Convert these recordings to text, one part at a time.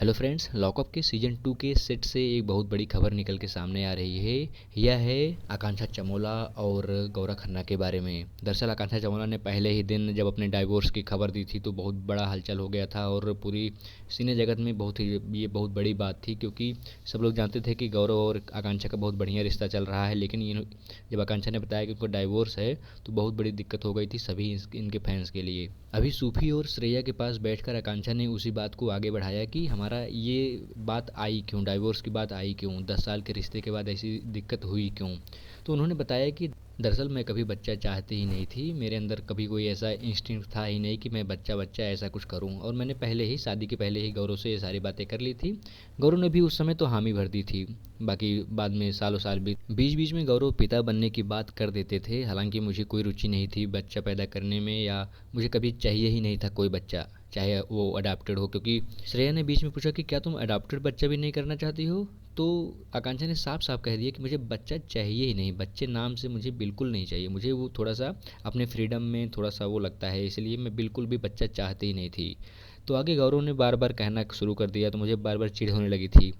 Hello friends, lockup के season 2 के set से एक बहुत बड़ी खबर निकल के सामने आ रही है। यह है आकांक्षा चमोला और गौरा खन्ना के बारे में। दरअसल आकांक्षा चमोला ने पहले ही दिन जब अपने डाइवोर्स की खबर दी थी तो बहुत बड़ा हलचल हो गया था और पूरी सिने जगत में ये बहुत बड़ी बात थी, क्योंकि सब लोग जानते थे कि गौरव और आकांक्षा का बहुत बढ़िया रिश्ता चल रहा है। लेकिन जब आकांक्षा ने बताया कि उनको डाइवोर्स है तो बहुत बड़ी दिक्कत हो गई थी सभी इनके फैंस के लिए। अभी सूफी और श्रेया के पास बैठकर आकांक्षा ने उसी बात को आगे बढ़ाया कि हमारा ये बात आई क्यों, डाइवोर्स की बात आई क्यों, 10 साल के रिश्ते के बाद ऐसी दिक्कत हुई क्यों। तो उन्होंने बताया कि दरअसल मैं कभी बच्चा चाहती ही नहीं थी, मेरे अंदर कभी कोई ऐसा इंस्टिंक्ट था ही नहीं कि मैं बच्चा बच्चा ऐसा कुछ करूं, और मैंने पहले ही शादी के पहले ही गौरव से ये सारी बातें कर ली थी। गौरव ने भी उस समय तो हामी भर दी थी। बाकी बाद में सालों साल बीच बीच में गौरव पिता बनने की बात कर देते थे। हालांकि मुझे कोई रुचि नहीं थी बच्चा पैदा करने में, या मुझे कभी चाहिए ही नहीं था कोई बच्चा, चाहे वो अडॉप्टेड हो। क्योंकि श्रेया ने बीच में पूछा कि क्या तुम अडॉप्टेड बच्चा भी नहीं करना चाहती हो, तो आकांक्षा ने साफ साफ कह दिया कि मुझे बच्चा चाहिए ही नहीं, बच्चे नाम से मुझे बिल्कुल नहीं चाहिए। मुझे वो थोड़ा सा अपने फ्रीडम में थोड़ा सा वो लगता है, इसलिए मैं बिल्कुल भी बच्चा चाहती ही नहीं थी। तो आगे गौरव ने बार बार कहना शुरू कर दिया तो मुझे बार बार चिढ़ होने लगी थी।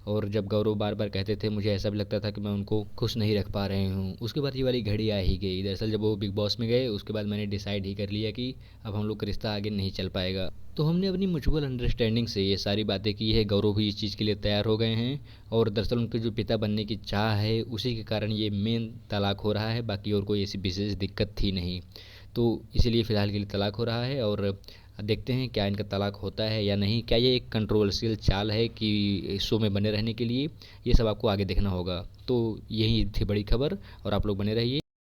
और जब गौरव बार बार कहते थे मुझे ऐसा भी लगता था कि मैं उनको खुश नहीं रख पा रही हूँ। उसके बाद ये वाली घड़ी आ ही गई। दरअसल जब वो बिग बॉस में गए उसके बाद मैंने डिसाइड ही कर लिया कि अब हम लोग का रिश्ता आगे नहीं चल पाएगा। तो हमने अपनी म्यूचुअल अंडरस्टैंडिंग से ये सारी बातें की है। गौरव भी इस चीज़ के लिए तैयार हो गए हैं, और दरअसल उनके जो पिता बनने की चाह है उसी के कारण ये मेन तलाक हो रहा है। बाकी और कोई ऐसी विशेष दिक्कत थी नहीं, तो इसीलिए फ़िलहाल के लिए तलाक हो रहा है। और देखते हैं क्या इनका तलाक होता है या नहीं, क्या ये एक कंट्रोवर्शियल चाल है कि शो में बने रहने के लिए। ये सब आपको आगे देखना होगा। तो यही थी बड़ी खबर, और आप लोग बने रहिए।